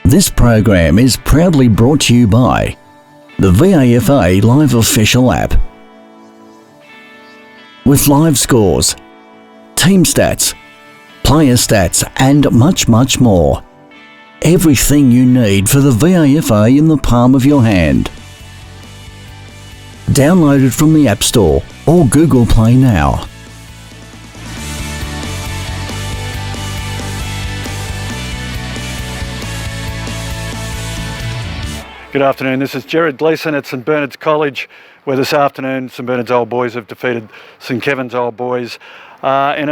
This program is proudly brought to you by the VAFA Live Official app. With live scores, team stats, player stats and much, much more. Everything you need for the VAFA in the palm of your hand. Download it from the App Store or Google Play now. Good afternoon, this is Gerard Gleeson at St Bernard's College, where this afternoon St Bernard's Old Boys have defeated St Kevin's Old Boys in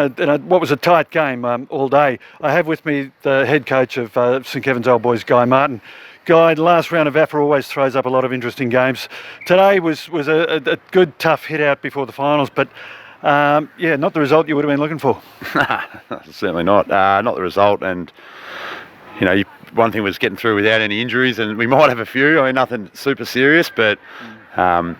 what was a tight game all day. I have with me the head coach of St Kevin's Old Boys, Guy Martin. Guy, the last round of VAFA always throws up a lot of interesting games. Today was a good, tough hit out before the finals, but not the result you would have been looking for. Certainly not. Not the result, and one thing was getting through without any injuries, and we might have a few. I mean, nothing super serious, but playing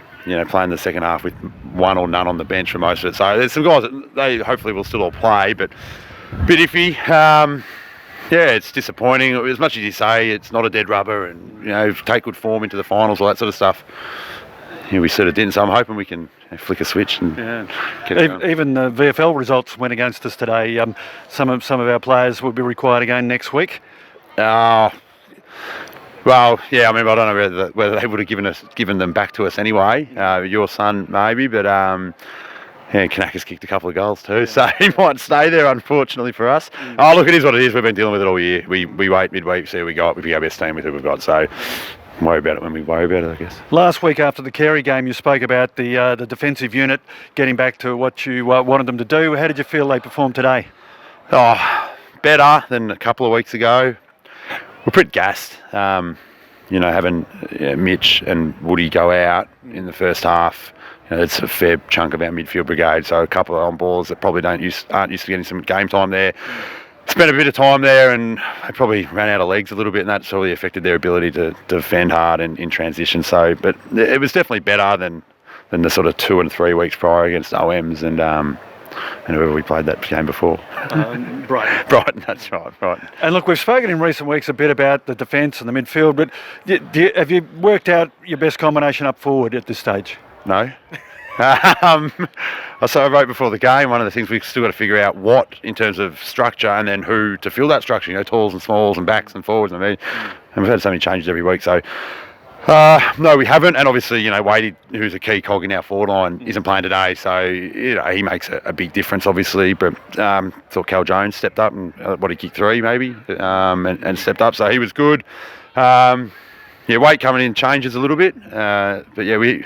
the second half with one or none on the bench for most of it. So there's some guys that they hopefully will still all play, but a bit iffy. It's disappointing. As much as you say it's not a dead rubber, and take good form into the finals, all that sort of stuff. We sort of didn't. So I'm hoping we can flick a switch and get it going. Even the VFL results went against us today. Some of our players will be required again next week. I don't know whether they would have given them back to us anyway. Your son maybe, but Kanaka's kicked a couple of goals too, so he might stay there, unfortunately for us. Oh, look, it is what it is. We've been dealing with it all year. We wait midweek, see who we got. We pick our best team with who we've got, so worry about it when we worry about it, I guess. Last week after the Carey game, you spoke about the defensive unit getting back to what you wanted them to do. How did you feel they performed today? Better than a couple of weeks ago. We're pretty gassed, having Mitch and Woody go out in the first half. It's a fair chunk of our midfield brigade, so a couple of on-balls that probably aren't used to getting some game time there. Spent a bit of time there, and they probably ran out of legs a little bit, and that's really affected their ability to defend hard and in transition. So, but it was definitely better than the sort of 2 and 3 weeks prior against OMs and whoever we played that game before. Brighton, that's right, Brighton. And look, we've spoken in recent weeks a bit about the defence and the midfield, but have you worked out your best combination up forward at this stage? No. So I wrote before the game, one of the things we've still got to figure out what, in terms of structure, and then who to fill that structure, talls and smalls and backs and forwards. And we've had so many changes every week, so... no, we haven't, and obviously, Wadey, who's a key cog in our forward line, isn't playing today, so he makes a big difference, obviously. But thought Cal Jones stepped up and he kicked 3 maybe, and stepped up, so he was good. Weight coming in changes a little bit, but we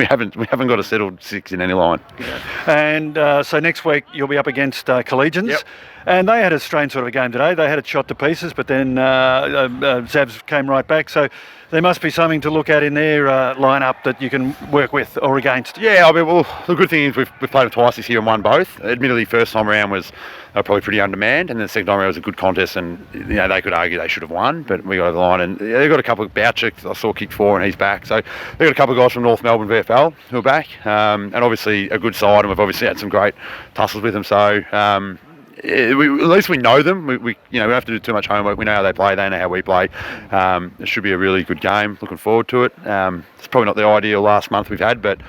haven't got a settled 6 in any line. Yeah. And so next week you'll be up against Collegians. Yep. And they had a strange sort of a game today. They had it shot to pieces, but then Zabs came right back. So there must be something to look at in their lineup that you can work with or against. Yeah, the good thing is we've played them twice this year and won both. Admittedly, first time around was probably pretty undermanned, and then the second time around was a good contest, and they could argue they should have won, but we got over the line. And they've got a couple of Boucher, I saw kick 4 and he's back. So they've got a couple of guys from North Melbourne VFL who are back, and obviously a good side, and we've obviously had some great tussles with them. So at least we know them. We don't have to do too much homework. We know how they play. They know how we play. It should be a really good game. Looking forward to it. It's probably not the ideal last month we've had, but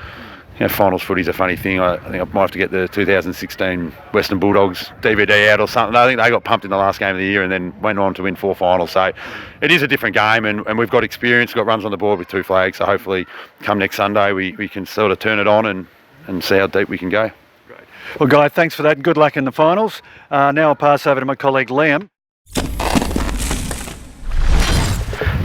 finals footy's a funny thing. I think I might have to get the 2016 Western Bulldogs DVD out or something. I think they got pumped in the last game of the year and then went on to win 4 finals. So it is a different game, and we've got experience. We've got runs on the board with 2 flags. So hopefully come next Sunday we can sort of turn it on and see how deep we can go. Well, Guy, thanks for that, and good luck in the finals. Now I'll pass over to my colleague Liam.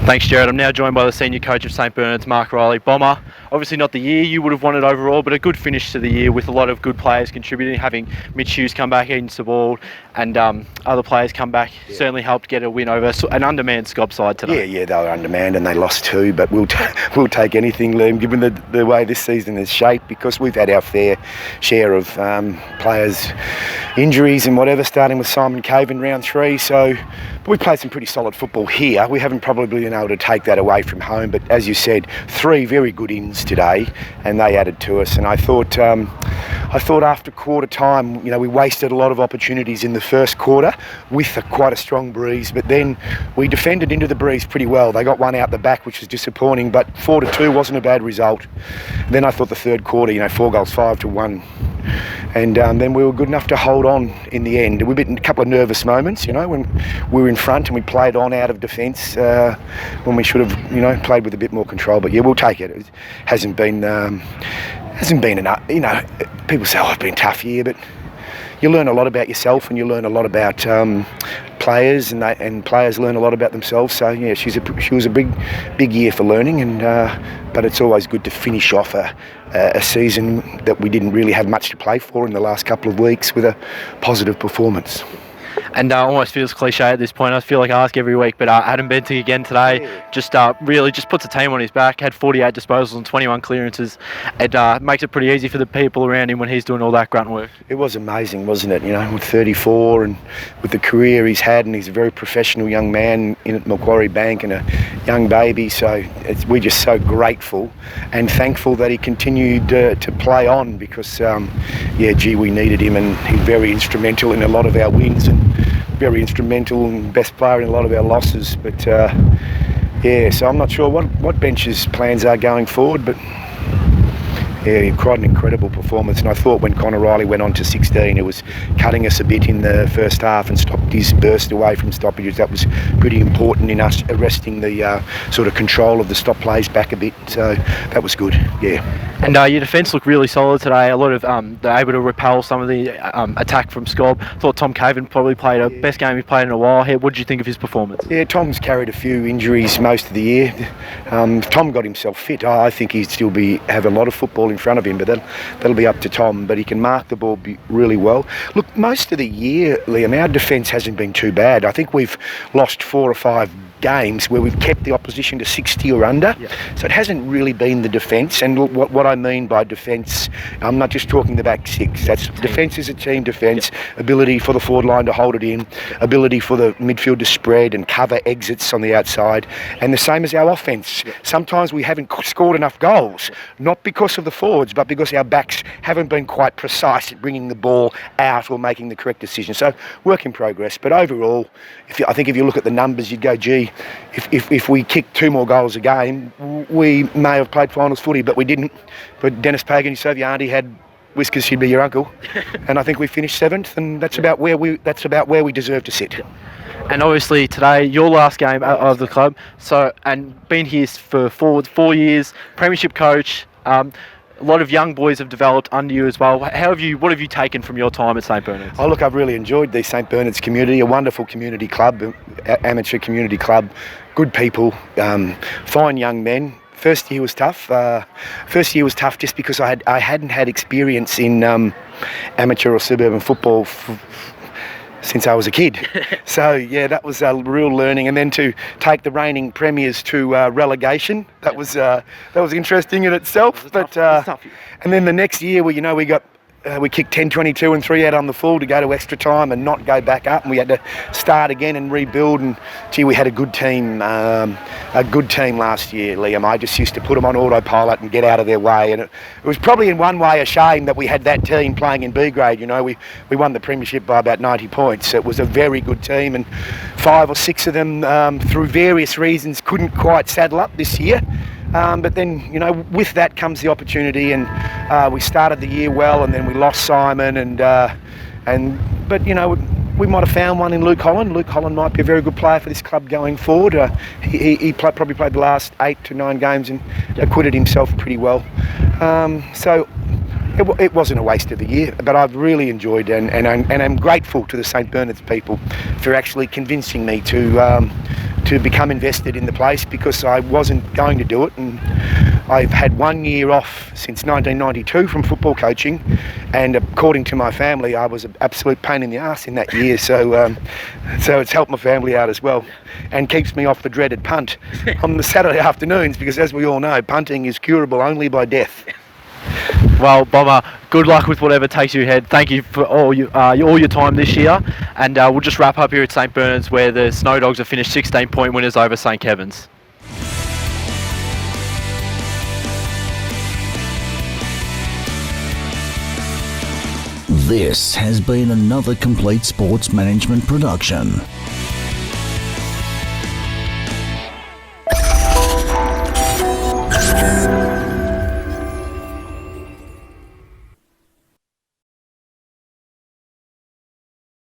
Thanks, Gerard. I'm now joined by the senior coach of St Bernard's, Mark Riley. Bomber, obviously not the year you would have wanted overall, but a good finish to the year with a lot of good players contributing. Having Mitch Hughes come back into the ball and other players come back certainly helped get a win over an undermanned Scob side today. Yeah, they were undermanned and they lost 2, but we'll take anything, Liam, given the way this season is shaped, because we've had our fair share of players' injuries and whatever, starting with Simon Cave in round 3. So we played some pretty solid football here. We haven't probably been able to take that away from home, but as you said, 3 very good ins forwards today, and they added to us. And I thought after quarter time, we wasted a lot of opportunities in the first quarter with quite a strong breeze, but then we defended into the breeze pretty well. They got one out the back, which was disappointing, but 4-2 wasn't a bad result. Then I thought the third quarter, 4 goals, 5-1. And then we were good enough to hold on in the end. We had a couple of nervous moments, when we were in front and we played on out of defence when we should have, played with a bit more control. But yeah, we'll take it. It hasn't been enough. People say, "Oh, it's been a tough year," but you learn a lot about yourself and you learn a lot about players, and players learn a lot about themselves. So yeah, she was a big year for learning, and but it's always good to finish off a season that we didn't really have much to play for in the last couple of weeks with a positive performance. And almost feels cliche at this point. I feel like I ask every week, but Adam Benting again today just really just puts a team on his back. Had 48 disposals and 21 clearances. It makes it pretty easy for the people around him when he's doing all that grunt work. It was amazing, wasn't it? With 34 and with the career he's had, and he's a very professional young man in at Macquarie Bank and a young baby. So we're just so grateful and thankful that he continued to play on, because we needed him, and he's very instrumental in a lot of our wins and very instrumental and best player in a lot of our losses. But so I'm not sure what Bench's plans are going forward, but yeah, quite an incredible performance. And I thought when Connor Riley went on to 16, it was cutting us a bit in the first half and stopped his burst away from stoppages. That was pretty important in us arresting the sort of control of the stop plays back a bit. So that was good, yeah. And your defence looked really solid today. A lot of they're able to repel some of the attack from Scob. Thought Tom Caven probably played a best game he's played in a while. What did you think of his performance? Yeah, Tom's carried a few injuries most of the year. Tom got himself fit. I think he'd still have a lot of football in front of him, but that'll be up to Tom. But he can mark the ball really well. Look, most of the year, Liam, our defence hasn't been too bad. I think we've lost 4 or 5 games where we've kept the opposition to 60 or under. Yep. So it hasn't really been the defence. And what I mean by defence, I'm not just talking the back six. That's defence is a team defence. Yep. Ability for the forward line to hold it in, ability for the midfield to spread and cover exits on the outside, and the same as our offence. Yep. Sometimes we haven't scored enough goals, not because of the forwards, but because our backs haven't been quite precise at bringing the ball out or making the correct decision. So work in progress. But overall, I think if you look at the numbers, you'd go, gee, if we kicked 2 more goals a game, we may have played finals footy, but we didn't. But Dennis Pagan, so if your auntie had whiskers, she'd be your uncle. And I think we finished 7th, and that's about where we deserve to sit. And obviously today, your last game of the club. So, and been here for 4 years, premiership coach. A lot of young boys have developed under you as well. What have you taken from your time at St Bernard's? Oh, look, I've really enjoyed the St Bernard's community, a wonderful community club, amateur community club, good people, fine young men. First year was tough. Just because I hadn't had experience in amateur or suburban football since I was a kid. So yeah, that was a real learning. And then to take the reigning premiers to relegation, that was interesting in itself. And then the next year, we kicked 10-22 and 3 out on the full to go to extra time and not go back up, and we had to start again and rebuild. And gee, we had a good team last year, Liam. I just used to put them on autopilot and get out of their way, and it was probably in one way a shame that we had that team playing in B grade. We won the premiership by about 90 points. It was a very good team, and 5 or 6 of them through various reasons couldn't quite saddle up this year. But then, with that comes the opportunity, and we started the year well, and then we lost Simon, but we might have found one in Luke Holland. Luke Holland might be a very good player for this club going forward. He probably played the last 8 to 9 games and acquitted himself pretty well. So it wasn't a waste of a year, but I've really enjoyed and I'm grateful to the St Bernard's people for actually convincing me to become invested in the place, because I wasn't going to do it, and I've had 1 year off since 1992 from football coaching, and according to my family, I was an absolute pain in the arse in that year, so it's helped my family out as well, and keeps me off the dreaded punt on the Saturday afternoons, because as we all know, punting is curable only by death. Well, Bomber, good luck with whatever takes you ahead. Thank you for all your time this year. And we'll just wrap up here at St Bernard's, where the Snow Dogs have finished 16-point winners over St Kevin's. This has been another Complete Sports Management production.